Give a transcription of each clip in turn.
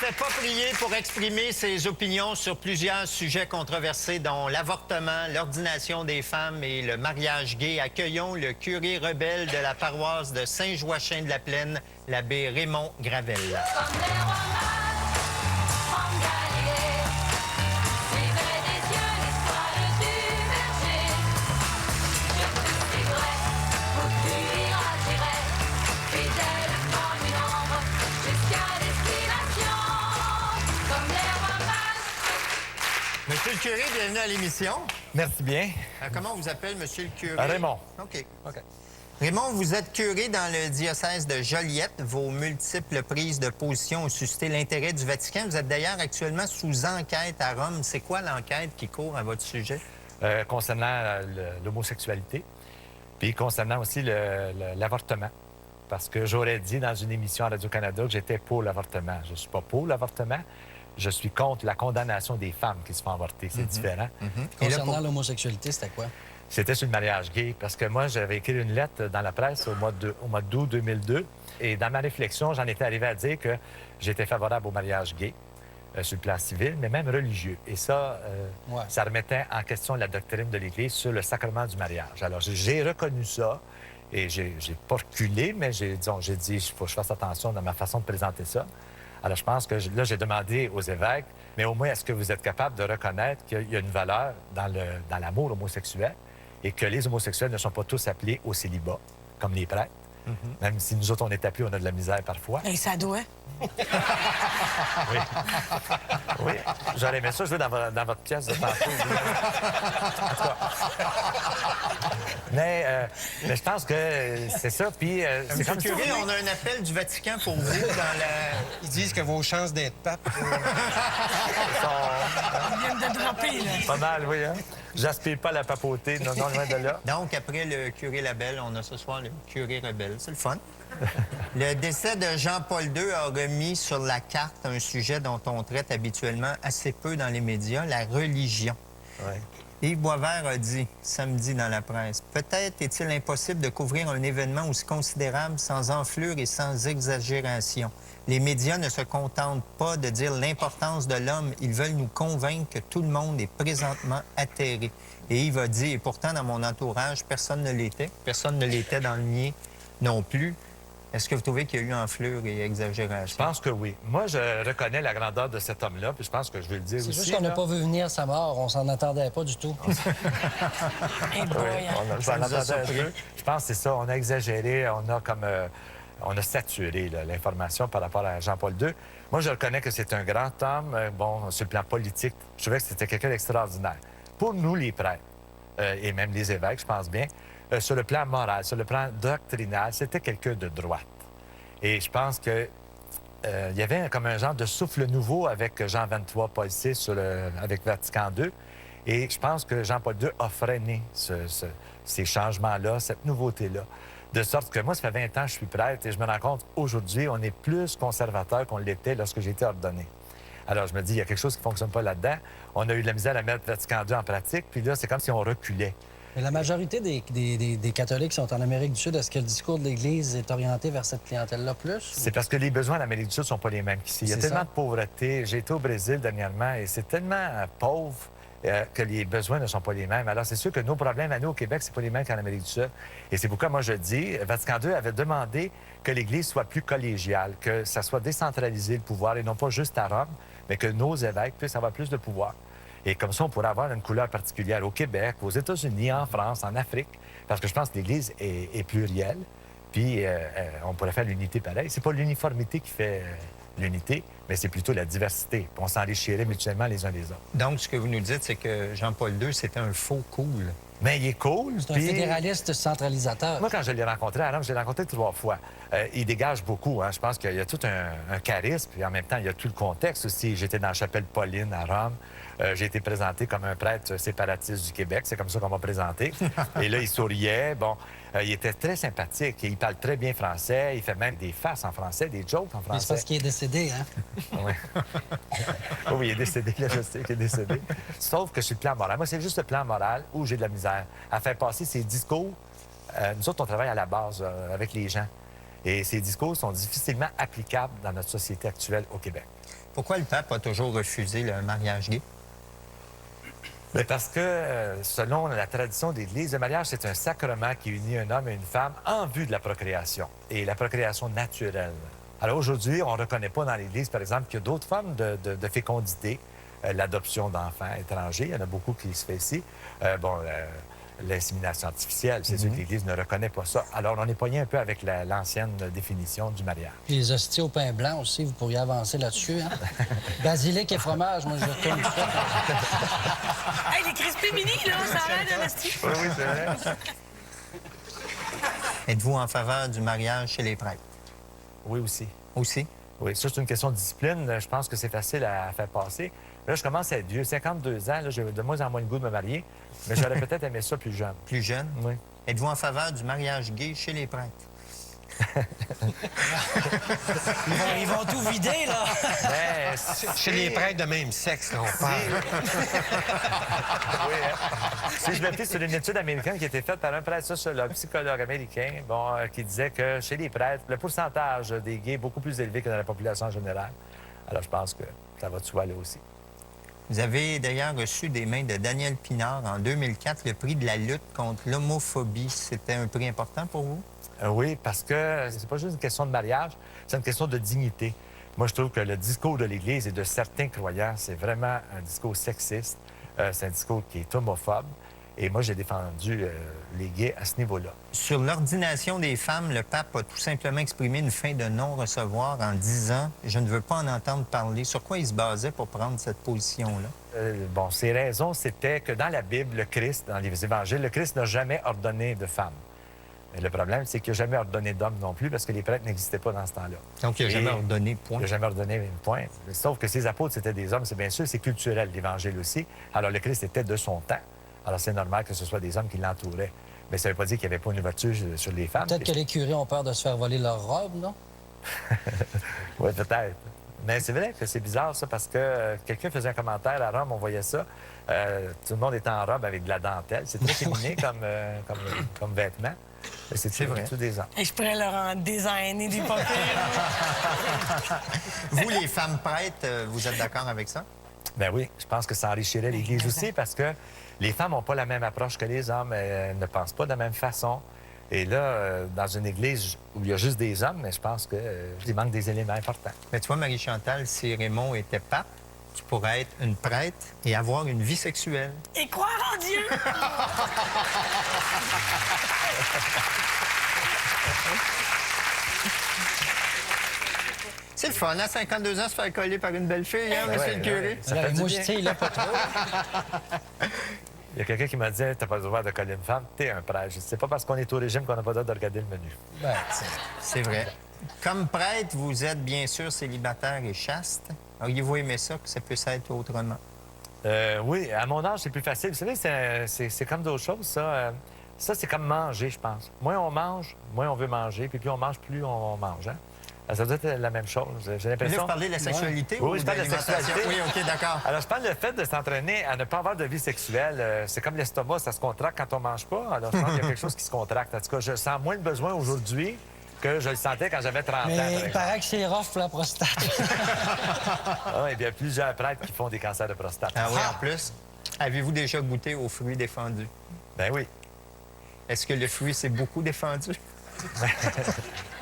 fait pas prier pour exprimer ses opinions sur plusieurs sujets controversés, dont l'avortement, l'ordination des femmes et le mariage gay. Accueillons le curé rebelle de la paroisse de Saint-Joachim-de-la-Plaine, l'abbé Raymond Gravel. Monsieur le curé, bienvenue à l'émission. Merci bien. Comment on vous appelle, monsieur le curé? Raymond. OK. Raymond, vous êtes curé dans le diocèse de Joliette. Vos multiples prises de position ont suscité l'intérêt du Vatican. Vous êtes d'ailleurs actuellement sous enquête à Rome. C'est quoi l'enquête qui court à votre sujet? Concernant l'homosexualité, puis concernant aussi l'avortement. Parce que j'aurais dit dans une émission à Radio-Canada que j'étais pour l'avortement. Je ne suis pas pour l'avortement. Je suis contre la condamnation des femmes qui se font avorter. C'est différent. Concernant l'homosexualité, c'était quoi? C'était sur le mariage gay. Parce que moi, j'avais écrit une lettre dans la presse au mois d'août 2002. Et dans ma réflexion, j'en étais arrivé à dire que j'étais favorable au mariage gay sur le plan civil, mais même religieux. Et ça, ça remettait en question la doctrine de l'Église sur le sacrement du mariage. Alors, j'ai reconnu ça. Et j'ai pas reculé, mais j'ai dit, il faut que je fasse attention dans ma façon de présenter ça. Alors, je pense que là, j'ai demandé aux évêques, mais au moins, est-ce que vous êtes capable de reconnaître qu'il y a une valeur dans l'amour homosexuel et que les homosexuels ne sont pas tous appelés au célibat, comme les prêtres? Même si nous autres, on est appelés, on a de la misère parfois. Et ça doit. Oui. Oui. J'aurais aimé ça jouer dans votre pièce de tantôt. En tout cas. Mais je pense que c'est ça. Puis, c'est comme curé, on a un appel du Vatican pour vous dans la... Ils disent que vos chances d'être pape... Ils viennent de dropper, là. Pas mal, oui, hein? J'aspire pas à la papauté, non, loin de là. Donc, après le curé Labelle, on a ce soir le curé rebelle. C'est le fun. Le décès de Jean-Paul II a remis sur la carte un sujet dont on traite habituellement assez peu dans les médias, la religion. Ouais. Yves Boisvert a dit samedi dans la presse, « Peut-être est-il impossible de couvrir un événement aussi considérable sans enflure et sans exagération. Les médias ne se contentent pas de dire l'importance de l'homme. Ils veulent nous convaincre que tout le monde est présentement atterré. » Et Yves a dit, et pourtant dans mon entourage, personne ne l'était. Personne ne l'était dans le mien non plus. Est-ce que vous trouvez qu'il y a eu enflure et exagération? Je pense que oui. Moi, je reconnais la grandeur de cet homme-là, puis je pense que je vais le dire aussi. C'est juste qu'on n'a pas vu venir sa mort. On s'en attendait pas du tout. Hey boy, Je pense que c'est ça. On a exagéré, on a saturé l'information par rapport à Jean-Paul II. Moi, je reconnais que c'est un grand homme. Bon, sur le plan politique, je trouvais que c'était quelqu'un d'extraordinaire. Pour nous, les prêtres, et même les évêques, je pense bien, sur le plan moral, sur le plan doctrinal, c'était quelqu'un de droite. Et je pense que il y avait comme un genre de souffle nouveau avec Jean XXIII, Paul VI, avec Vatican II. Et je pense que Jean-Paul II a freiné ces changements-là, cette nouveauté-là. De sorte que moi, ça fait 20 ans que je suis prêtre et je me rends compte aujourd'hui, on est plus conservateur qu'on l'était lorsque j'ai été ordonné. Alors, je me dis, il y a quelque chose qui ne fonctionne pas là-dedans. On a eu de la misère à mettre Vatican II en pratique, puis là, c'est comme si on reculait. Mais la majorité des catholiques qui sont en Amérique du Sud, est-ce que le discours de l'Église est orienté vers cette clientèle-là plus? C'est parce que les besoins en Amérique du Sud ne sont pas les mêmes qu'ici. Il y a tellement de pauvreté. J'ai été au Brésil dernièrement et c'est tellement pauvre que les besoins ne sont pas les mêmes. Alors, c'est sûr que nos problèmes à nous au Québec, c'est pas les mêmes qu'en Amérique du Sud. Et c'est pourquoi, moi, je dis, Vatican II avait demandé que l'Église soit plus collégiale, que ça soit décentralisé, le pouvoir, et non pas juste à Rome, mais que nos évêques puissent avoir plus de pouvoir. Et comme ça, on pourrait avoir une couleur particulière au Québec, aux États-Unis, en France, en Afrique, parce que je pense que l'Église est plurielle, puis on pourrait faire l'unité pareille. C'est pas l'uniformité qui fait l'unité, mais c'est plutôt la diversité. Puis on s'enrichirait mutuellement les uns les autres. Donc, ce que vous nous dites, c'est que Jean-Paul II, c'était un faux cool. Mais il est cool. C'est un fédéraliste centralisateur. Moi, quand je l'ai rencontré à Rome, je l'ai rencontré 3 fois. Il dégage beaucoup. Hein. Je pense qu'il y a tout un charisme, puis en même temps, il y a tout le contexte aussi. J'étais dans la chapelle Pauline à Rome. J'ai été présenté comme un prêtre séparatiste du Québec. C'est comme ça qu'on m'a présenté. Et là, il souriait. Bon, il était très sympathique. Il parle très bien français. Il fait même des farces en français, des jokes en français. Mais c'est parce qu'il est décédé, hein? Oui. Oh, oui, il est décédé. Là, je sais qu'il est décédé. Sauf que sur le plan moral. Moi, c'est juste le plan moral où j'ai de la misère à faire passer ses discours. Nous autres, on travaille à la base avec les gens. Et ces discours sont difficilement applicables dans notre société actuelle au Québec. Pourquoi le pape a toujours refusé le mariage gay? Mais parce que, selon la tradition de l'Église, le mariage, c'est un sacrement qui unit un homme et une femme en vue de la procréation, et la procréation naturelle. Alors aujourd'hui, on ne reconnaît pas dans l'Église, par exemple, qu'il y a d'autres formes de fécondité, l'adoption d'enfants étrangers, il y en a beaucoup qui se fait ici. L'insémination artificielle, c'est sûr que l'Église ne reconnaît pas ça. Alors, on est poigné un peu avec l'ancienne définition du mariage. Puis les hosties au pain blanc aussi, vous pourriez avancer là-dessus. Hein? Basilic et fromage, moi, je retourne tout ça. Hey, les crispy mini, là, ça a l'air d'un esti. Oui, c'est vrai. Êtes-vous en faveur du mariage chez les prêtres? Oui, aussi. Aussi? Oui, ça, c'est une question de discipline. Je pense que c'est facile à faire passer. Là, je commence à être vieux. 52 ans, là, j'ai de moins en moins le goût de me marier. Mais j'aurais peut-être aimé ça plus jeune. Plus jeune? Oui. Êtes-vous en faveur du mariage gay chez les prêtres? Ils vont tout vider, là. Mais Chez les prêtres de même sexe, là, on parle. Oui, hein. Si je me fie sur une étude américaine qui a été faite par un prêtre sociologue, psychologue américain, qui disait que chez les prêtres, le pourcentage des gays est beaucoup plus élevé que dans la population en général. Alors, je pense que ça va de soi là aussi. Vous avez d'ailleurs reçu des mains de Daniel Pinard en 2004 le prix de la lutte contre l'homophobie. C'était un prix important pour vous? Oui, parce que c'est pas juste une question de mariage, c'est une question de dignité. Moi, je trouve que le discours de l'Église et de certains croyants, c'est vraiment un discours sexiste. C'est un discours qui est homophobe. Et moi, j'ai défendu les gays à ce niveau-là. Sur l'ordination des femmes, le pape a tout simplement exprimé une fin de non-recevoir en disant « Je ne veux pas en entendre parler ». Sur quoi il se basait pour prendre cette position-là? Ses raisons, c'était que dans la Bible, le Christ, dans les évangiles, le Christ n'a jamais ordonné de femme. Mais le problème, c'est qu'il n'a jamais ordonné d'homme non plus, parce que les prêtres n'existaient pas dans ce temps-là. Donc, il n'a jamais ordonné, point. Il n'a jamais ordonné, point. Sauf que ses apôtres, c'était des hommes, c'est bien sûr, c'est culturel, l'Évangile aussi. Alors, le Christ était de son temps. Alors, c'est normal que ce soit des hommes qui l'entouraient. Mais ça ne veut pas dire qu'il n'y avait pas une ouverture sur les femmes. Peut-être que les curés ont peur de se faire voler leur robe, non? Oui, peut-être. Mais c'est vrai que c'est bizarre, ça, parce que quelqu'un faisait un commentaire à Rome, on voyait ça. Tout le monde était en robe avec de la dentelle. C'est très féminin comme vêtement. C'est vrai. Tous des hommes. Et je pourrais leur en designer des papiers. Vous, les femmes prêtres, vous êtes d'accord avec ça? Ben oui, je pense que ça enrichirait l'Église aussi, parce que les femmes n'ont pas la même approche que les hommes. Elles ne pensent pas de la même façon. Et là, dans une Église où il y a juste des hommes, je pense qu'il manque des éléments importants. Mais tu vois, Marie-Chantal, si Raymond était pape, tu pourrais être une prêtre et avoir une vie sexuelle. Et croire en Dieu. C'est le fun, à 52 ans, se faire coller par une belle fille, hein, monsieur le curé? Là, les moustiers, là, pas trop. Il y a quelqu'un qui m'a dit « T'as pas le droit de coller une femme, t'es un prêtre. » C'est pas parce qu'on est au régime qu'on n'a pas le droit de regarder le menu. Ben, C'est vrai. Comme prêtre, vous êtes bien sûr célibataire et chaste. Auriez-vous aimé ça, que ça puisse être autrement? Oui, à mon âge, c'est plus facile. Vous savez, c'est comme d'autres choses, ça. Ça, c'est comme manger, je pense. Moins on mange, moins on veut manger. Puis plus on mange, plus on mange. Hein? Ça doit être la même chose. J'ai Là, l'impression... vous parlez de la sexualité Oui, ou je parle de la l'alimentation? sexualité. Oui, OK, d'accord. Alors, je parle du fait de s'entraîner à ne pas avoir de vie sexuelle. C'est comme l'estomac, ça se contracte quand on mange pas. Alors, je pense qu'il y a quelque chose qui se contracte. En tout cas, je sens moins le besoin aujourd'hui que je le sentais quand j'avais 30 ans. par mais il exemple. paraît que c'est rough pour la prostate. Ah, et bien, il y a plusieurs prêtres qui font des cancers de prostate. Ah oui, en plus. Avez-vous déjà goûté aux fruits défendus? Ben oui. Est-ce que le fruit s'est beaucoup défendu?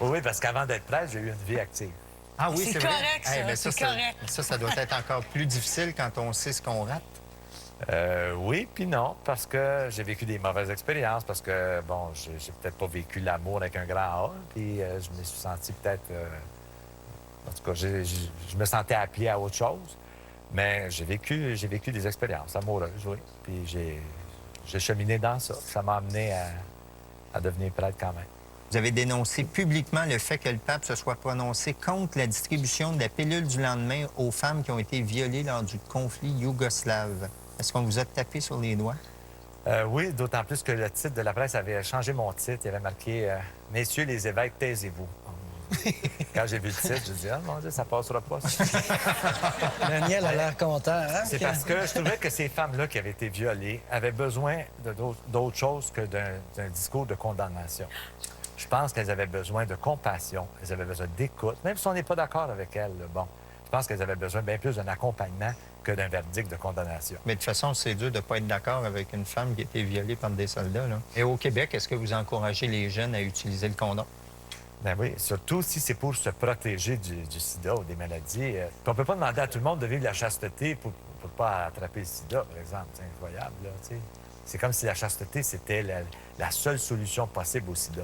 Oui, parce qu'avant d'être prêtre, j'ai eu une vie active. Ah oui, C'est c'est vrai. correct, ça, mais c'est correct. Ça doit être encore plus difficile quand on sait ce qu'on rate. Oui, puis non, parce que j'ai vécu des mauvaises expériences, parce que, bon, j'ai peut-être pas vécu l'amour avec un grand A, puis je me suis senti peut-être... en tout cas, je me sentais appelé à autre chose, mais j'ai vécu des expériences amoureuses, oui. Puis j'ai cheminé dans ça. Ça m'a amené à devenir prêtre quand même. Vous avez dénoncé publiquement le fait que le pape se soit prononcé contre la distribution de la pilule du lendemain aux femmes qui ont été violées lors du conflit yougoslave. Est-ce qu'on vous a tapé sur les doigts? Oui, d'autant plus que le titre de la presse avait changé mon titre. Il avait marqué « Messieurs les évêques, taisez-vous ». Quand j'ai vu le titre, je me dit « Ah, mon Dieu, ça passera pas. » Daniel a l'air content. Hein? C'est parce que je trouvais que ces femmes-là qui avaient été violées avaient besoin d'autre chose que d'un discours de condamnation. Je pense qu'elles avaient besoin de compassion, elles avaient besoin d'écoute, même si on n'est pas d'accord avec elles. Là, bon, je pense qu'elles avaient besoin bien plus d'un accompagnement que d'un verdict de condamnation. Mais de toute façon, c'est dur de ne pas être d'accord avec une femme qui a été violée par des soldats. Là. Et au Québec, est-ce que vous encouragez les jeunes à utiliser le condom? Ben oui, surtout si c'est pour se protéger du sida ou des maladies. Puis on ne peut pas demander à tout le monde de vivre la chasteté pour ne pas attraper le sida, par exemple. C'est incroyable, là, tu sais. C'est comme si la chasteté, c'était la seule solution possible au sida.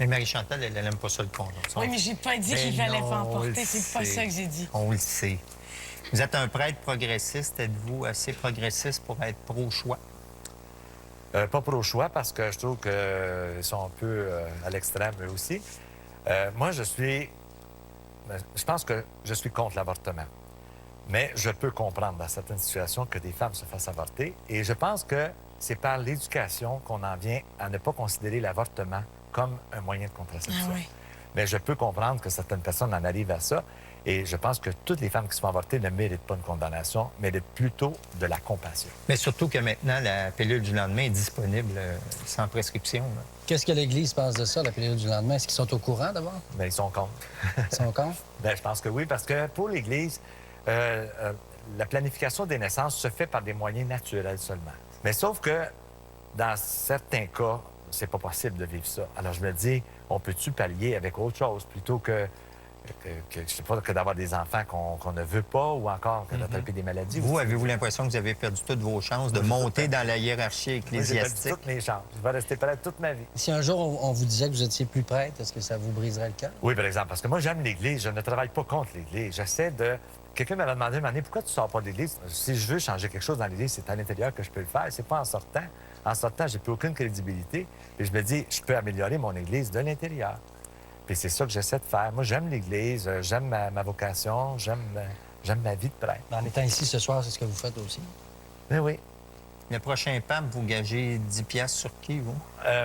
Mais Marie-Chantal, elle n'aime pas ça, le condom. Oui, mais j'ai pas dit qu'il fallait pas en porter. C'est pas ça que j'ai dit. On le sait. Vous êtes un prêtre progressiste. Êtes-vous assez progressiste pour être pro-choix? Pas pro-choix, parce que je trouve qu'ils sont un peu à l'extrême, eux aussi. Moi, je pense que je suis contre l'avortement. Mais je peux comprendre dans certaines situations que des femmes se fassent avorter. Et je pense que c'est par l'éducation qu'on en vient à ne pas considérer l'avortement comme un moyen de contraception. Ah oui. Mais je peux comprendre que certaines personnes en arrivent à ça. Et je pense que toutes les femmes qui sont avortées ne méritent pas une condamnation, méritent plutôt de la compassion. Mais surtout que maintenant, la pilule du lendemain est disponible sans prescription. Là. Qu'est-ce que l'Église pense de ça, la pilule du lendemain? Est-ce qu'ils sont au courant, d'abord? Bien, ils sont contre. Ils sont contre? Bien, je pense que oui, parce que pour l'Église, la planification des naissances se fait par des moyens naturels seulement. Mais sauf que, dans certains cas, c'est pas possible de vivre ça. Alors, je me dis, on peut-tu pallier avec autre chose plutôt que je sais pas, que d'avoir des enfants qu'on ne veut pas ou encore que d'attraper des maladies. Vous, avez-vous l'impression que vous avez perdu toutes vos chances de monter dans la hiérarchie Moi, j'ai ecclésiastique? perdu toutes mes chances. Je vais rester prêtre toute ma vie. Si un jour on vous disait que vous étiez plus prêtre, est-ce que ça vous briserait le cœur? Oui, par exemple, parce que moi, j'aime l'Église. Je ne travaille pas contre l'Église. J'essaie de... Quelqu'un m'avait demandé une année, pourquoi tu ne sors pas de l'Église? Si je veux changer quelque chose dans l'Église, c'est à l'intérieur que je peux le faire. C'est pas en sortant. En sortant, j'ai plus aucune crédibilité. Et je me dis, je peux améliorer mon Église de l'intérieur. Puis c'est ça que j'essaie de faire. Moi, j'aime l'Église, j'aime ma vocation, j'aime ma vie de prêtre. En étant ici ce soir, c'est ce que vous faites aussi? Mais oui. Le prochain pape, vous gagez 10 piastres sur qui, vous?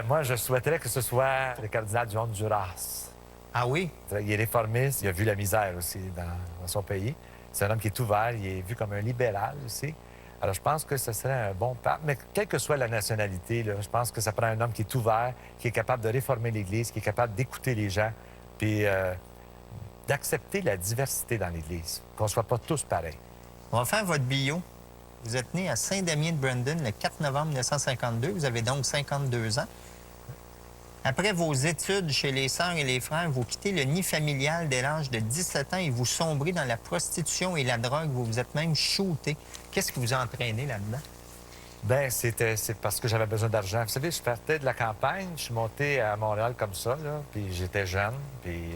Moi, je souhaiterais que ce soit le cardinal du Honduras. Ah oui? Il est réformiste, il a vu la misère aussi dans son pays. C'est un homme qui est ouvert, il est vu comme un libéral aussi. Alors, je pense que ce serait un bon pape. Mais quelle que soit la nationalité, là, je pense que ça prend un homme qui est ouvert, qui est capable de réformer l'Église, qui est capable d'écouter les gens, puis d'accepter la diversité dans l'Église, qu'on ne soit pas tous pareils. On va faire votre bio. Vous êtes né à Saint-Damien-de-Brandon le 4 novembre 1952. Vous avez donc 52 ans. Après vos études chez les sœurs et les frères, vous quittez le nid familial dès l'âge de 17 ans et vous sombrez dans la prostitution et la drogue. Vous vous êtes même shooté. Qu'est-ce qui vous a entraîné là-dedans? Bien, c'est parce que j'avais besoin d'argent. Vous savez, je partais de la campagne, je suis monté à Montréal comme ça, là, puis j'étais jeune, puis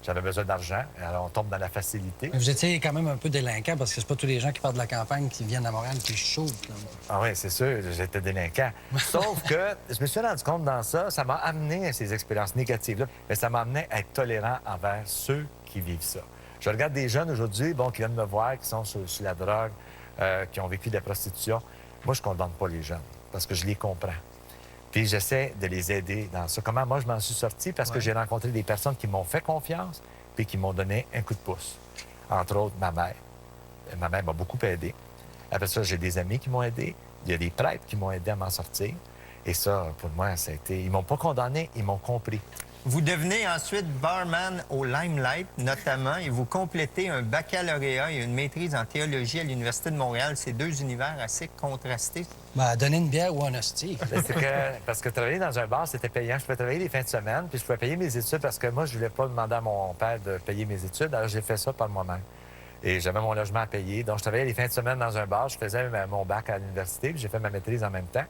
j'avais besoin d'argent. Alors, on tombe dans la facilité. Mais vous étiez quand même un peu délinquant parce que c'est pas tous les gens qui partent de la campagne qui viennent à Montréal qui shootent. Ah oui, c'est sûr, j'étais délinquant. Sauf que je me suis rendu compte dans ça, ça m'a amené à ces expériences négatives-là, mais ça m'a amené à être tolérant envers ceux qui vivent ça. Je regarde des jeunes aujourd'hui, bon, qui viennent me voir, qui sont sur la drogue, qui ont vécu de la prostitution. Moi, je ne condamne pas les jeunes parce que je les comprends. Puis j'essaie de les aider dans ça. Comment moi, je m'en suis sorti? Parce que j'ai rencontré des personnes qui m'ont fait confiance puis qui m'ont donné un coup de pouce. Entre autres, ma mère. Ma mère m'a beaucoup aidé. Après ça, j'ai des amis qui m'ont aidé. Il y a des prêtres qui m'ont aidé à m'en sortir. Et ça, pour moi, ça a été... Ils m'ont pas condamné, ils m'ont compris. Vous devenez ensuite barman au Limelight, notamment, et vous complétez un baccalauréat et une maîtrise en théologie à l'Université de Montréal. C'est deux univers assez contrastés. Ben, donner une bière ou un hostie. Parce que travailler dans un bar, c'était payant. Je pouvais travailler les fins de semaine, puis je pouvais payer mes études parce que moi, je voulais pas demander à mon père de payer mes études. Alors, j'ai fait ça par moi-même. Et j'avais mon logement à payer. Donc, je travaillais les fins de semaine dans un bar. Je faisais mon bac à l'université, puis j'ai fait ma maîtrise en même temps.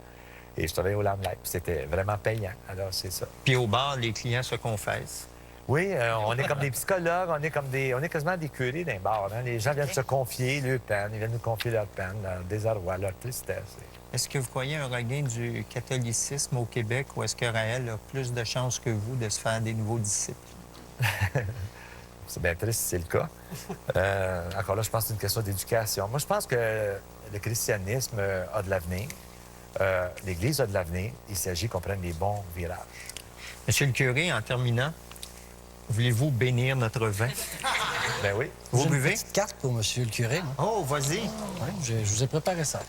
Et je travaillais au Limelight. C'était vraiment payant. Alors, c'est ça. Puis au bar, les clients se confessent. Oui, on est comme des psychologues, on est quasiment des curés d'un bar. Hein? Les gens viennent se confier leur peine, ils viennent nous confier leur peine, leur désarroi, leur tristesse. Est-ce que vous croyez un regain du catholicisme au Québec ou est-ce que Raël a plus de chances que vous de se faire des nouveaux disciples? C'est bien triste si c'est le cas. Encore là, je pense que c'est une question d'éducation. Moi, je pense que le christianisme a de l'avenir. L'Église a de l'avenir. Il s'agit qu'on prenne les bons virages. Monsieur le curé, en terminant, voulez-vous bénir notre vin? Ben oui. Vous J'ai buvez? une petite carte pour monsieur le curé. Moi. Oh, vas-y. Ouais, je vous ai préparé ça.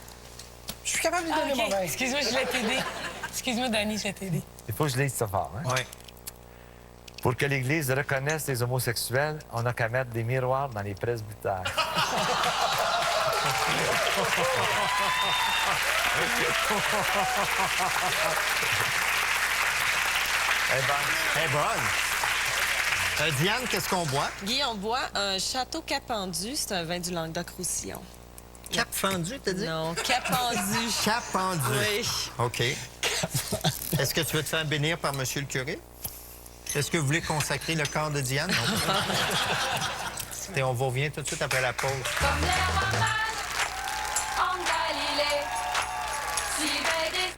Je suis capable de lui donner mon OK. vin. Excuse-moi, je vais t'aider. Excuse-moi, Dani, je vais t'aider. Il faut que je lise ça fort. Hein? Oui. Pour que l'Église reconnaisse les homosexuels, on n'a qu'à mettre des miroirs dans les presbytères. Elle est bonne. Diane, qu'est-ce qu'on boit? Guy, on boit un Château Capendu. C'est un vin du Languedoc-Roussillon. Cap fendu, t'as dit? Non, Capendu. Cap pendu. Oui. OK. Est-ce que tu veux te faire bénir par monsieur le curé? Est-ce que vous voulez consacrer le corps de Diane? Non. Et on vous revient tout de suite après la pause. Comme les rois mages en Galilée, suivez des